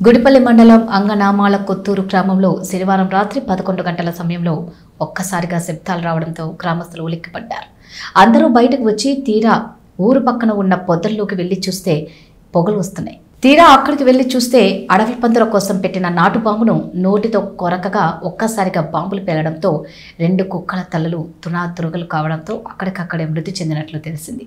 గుడిపల్లి మండలం అంగనామాల కొత్తూరు గ్రామంలో శనివారం రాత్రి 11 గంటల సమయంలో ఒక్కసారిగా శబ్దాలు రావడంతో గ్రామస్తులు ఉలిక్కిపడ్డారు. అందరూ బయటకు వచ్చి తీరా ఊరు పక్కన ఉన్న పొదల్లోకి వెళ్లి చూస్తే పొగలు వస్తున్నాయి. తీరా అక్కడికి వెళ్లి చూస్తే అడవి పందుల కోసం పెట్టిన నాటు బాంబును నోటితో కొరకగా ఒక్కసారిగా బాంబులు పేలడంతో 2 కుక్కల తలలు తునాతురుగలు కావడంతో అక్కడికక్కడే మృతి చెందినట్లు తెలిసింది.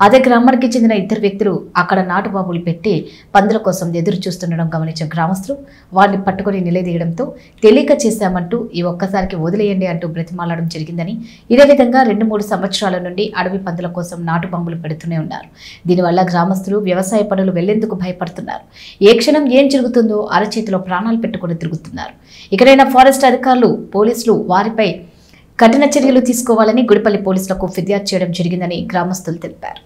అదే గ్రామానికి చెందిన 2 వ్యక్తులు అక్కడ నాటు బాంబులు పెట్టి పందుల కోసం ఎదురు చూస్తుండడం గమనించిన గ్రామస్తులు వారిని పట్టుకుని నిలదీయడంతో తెలియక చేశామంటూ ఈ ఒక్కసారికి వదిలేయండి అంటూ బ్రతిమాలడం జరిగిందని, ఇదే విధంగా 2-3 సంవత్సరాల నుండి అడవి పందుల కోసం నాటు బాంబులు పెడుతూనే ఉన్నారు. దీనివల్ల గ్రామస్తులు వ్యవసాయ పనులు వెళ్లేందుకు భయపడుతున్నారు. ఏ క్షణం ఏం జరుగుతుందో అరచేతిలో ప్రాణాలు పెట్టుకుని తిరుగుతున్నారు. ఇకనైనా ఫారెస్ట్ అధికారులు, పోలీసులు వారిపై కఠిన చర్యలు తీసుకోవాలని గుడిపల్లి పోలీసులకు ఫిర్యాదు చేయడం జరిగిందని గ్రామస్తులు తెలిపారు.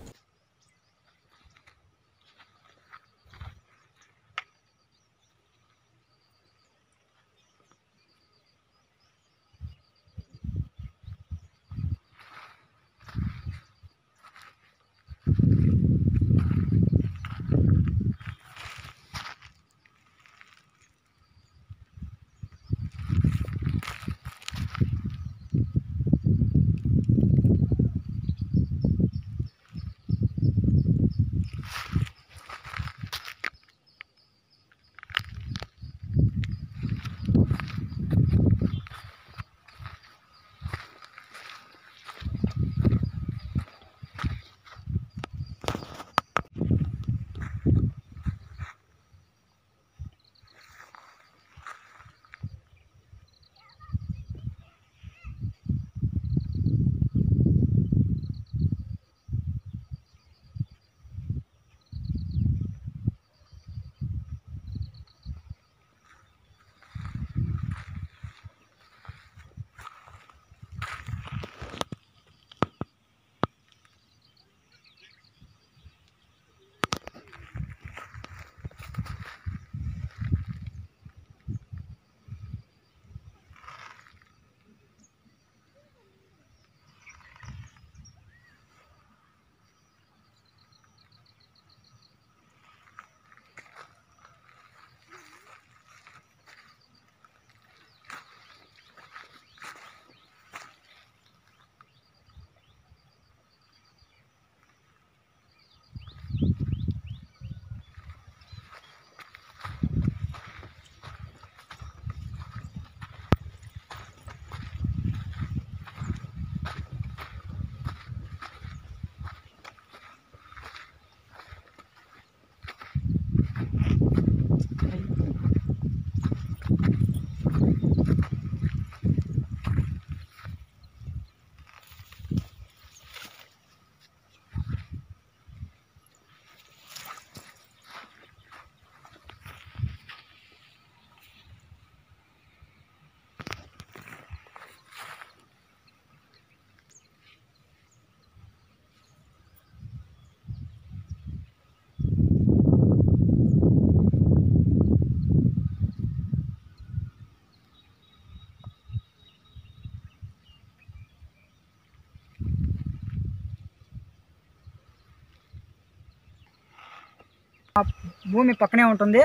భూమి పక్కనే ఉంటుంది.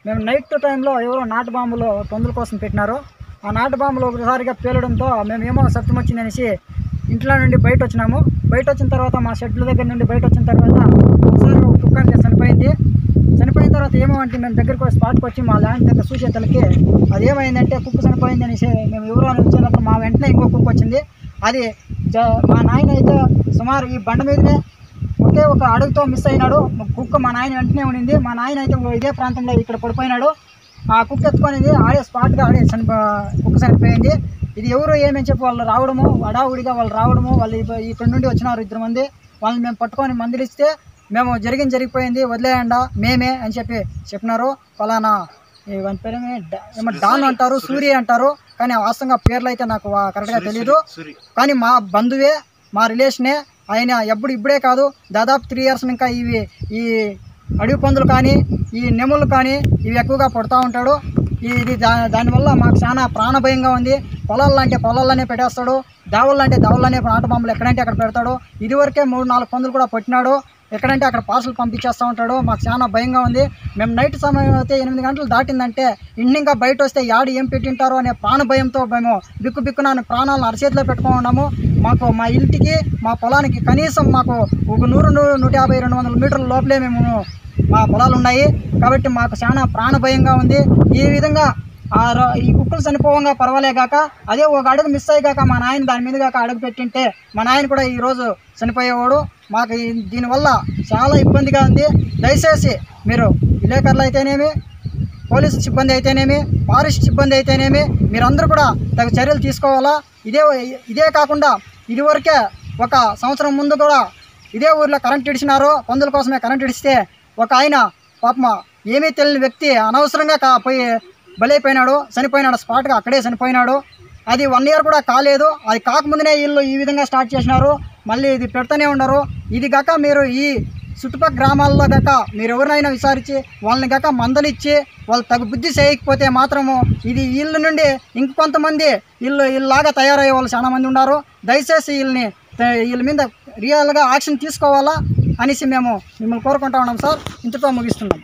మేము నైట్ టైంలో ఎవరో నాటు బాంబులు పందుల కోసం పెట్టినారు. ఆ నాటు బాంబులు ఒకసారిగా పేలడంతో మేము ఏమో శబ్దం వచ్చిందనేసి ఇంట్లో నుండి బయట వచ్చినాము. బయట వచ్చిన తర్వాత మా షెడ్ల దగ్గర నుండి బయట వచ్చిన తర్వాత ఒకసారి కుక్క చనిపోయింది. చనిపోయిన తర్వాత ఏమో అంటే మేము దగ్గరికి స్పాట్కి వచ్చి మా ల్యాండ్ దగ్గర చూసేతలకి అది ఏమైందంటే కుక్క చనిపోయింది అనేసి మేము ఎవరో అని వచ్చేటప్పుడు మా వెంటనే ఇంకో కుక్క వచ్చింది. అది మా నాయన అయితే సుమారు ఈ బండ మీదనే ఒకే ఒక అడుగుతో మిస్ అయినాడు. కుక్క మా నాయన వెంటనే ఉండింది. మా నాయన అయితే ఇదే ప్రాంతంలో ఇక్కడ పడిపోయినాడు. ఆ కుక్క ఎత్తుకునేది ఆడే స్పాట్గా కుక్క చనిపోయింది. ఇది ఎవరు ఏమని చెప్పి వాళ్ళు రావడము, హడావుడిగా వాళ్ళు రావడము, వాళ్ళు ఇక్కడ నుండి వచ్చినారు 2 మంది. వాళ్ళని మేము పట్టుకొని మందులిస్తే మేము జరిగిపోయింది వదిలేయండా మేమే అని చెప్పినారు. ఫలానా వాని పేరు ఏమో డాన్ అంటారు, సూర్య అంటారు, కానీ వాస్తవంగా పేర్లు అయితే నాకు కరెక్ట్గా తెలీదు. కానీ మా బంధువే, మా రిలేషనే. ఆయన ఇప్పుడే కాదు, దాదాపు 3 years ఇంకా ఈ అడవి పందులు కానీ ఈ నెమళ్ళు కానీ ఇవి ఎక్కువగా పడుతూ ఉంటాడు. ఇది దానివల్ల మాకు చాలా ప్రాణభయంగా ఉంది. పొలాలంటే పొలాల్లోనే పెట్టేస్తాడు, దావులంటే దావుల్లోనే నాటు బాంబులు ఎక్కడంటే అక్కడ పెడతాడు. ఇదివరకే 3-4 పందులు కూడా పట్టినాడు. ఎక్కడంటే అక్కడ పార్సల్ పంపించేస్తూ ఉంటాడు. మాకు చాలా భయంగా ఉంది. మేము నైట్ సమయం అయితే 8 గంటలు దాటిందంటే ఇంకా బయట వస్తే యాడు ఏం పెట్టింటారో అనే ప్రాణ భయంతో మేము బిక్కున ప్రాణాలను అరచేతిలో పెట్టుకొని ఉన్నాము. మాకు మా ఇంటికి మా పొలానికి కనీసం మాకు ఒక 100, 150, 200 మీటర్ల లోపలే మేము మా పొలాలు ఉన్నాయి. కాబట్టి మాకు చాలా ప్రాణ భయంగా ఉంది. ఈ విధంగా ఈ కుక్కలు చనిపోవంగా పర్వాలేగాక అదే ఒక అడుగు మిస్ అయ్యాక మా నాయన దాని మీద కాక అడుగు పెట్టింటే మా నాయన కూడా ఈరోజు చనిపోయేవాడు. మాకు దీనివల్ల చాలా ఇబ్బందిగా ఉంది. దయచేసి మీరు విలేకరులు అయితేనేమి, పోలీసు సిబ్బంది అయితేనేమి, ఫారెస్ట్ సిబ్బంది అయితేనేమి మీరందరూ కూడా తగు చర్యలు తీసుకోవాలా. ఇదే కాకుండా ఇదివరకే 1 సంవత్సరం ముందు కూడా ఇదే ఊర్లో కరెంట్ ఇడిచినారు. పందుల కోసమే కరెంట్ ఇడిస్తే ఒక ఆయన పాపమ ఏమీ తెలియని వ్యక్తి అనవసరంగా పోయి బలైపోయినాడు, చనిపోయినాడు. స్పాట్గా అక్కడే చనిపోయినాడు. అది 1 ఇయర్ కూడా కాలేదు. అది కాకముందునే వీళ్ళు ఈ విధంగా స్టార్ట్ చేసినారు. మళ్ళీ ఇది పెడుతూనే ఉన్నారు. ఇది కాక మీరు ఈ చుట్టుపక్కల గ్రామాల్లో కాక మీరు ఎవరినైనా విచారించి వాళ్ళని కాక మందలిచ్చి వాళ్ళు తగు బుద్ధి చేయకపోతే మాత్రము ఇది వీళ్ళ నుండి ఇంకొంతమంది వీళ్ళలాగా తయారయ్యే వాళ్ళు చాలా మంది ఉన్నారు. దయచేసి వీళ్ళ మీద రియల్గా యాక్షన్ తీసుకోవాలా అనేసి మేము మిమ్మల్ని కోరుకుంటా ఉన్నాం సార్. ఇంతతో ముగిస్తున్నాం.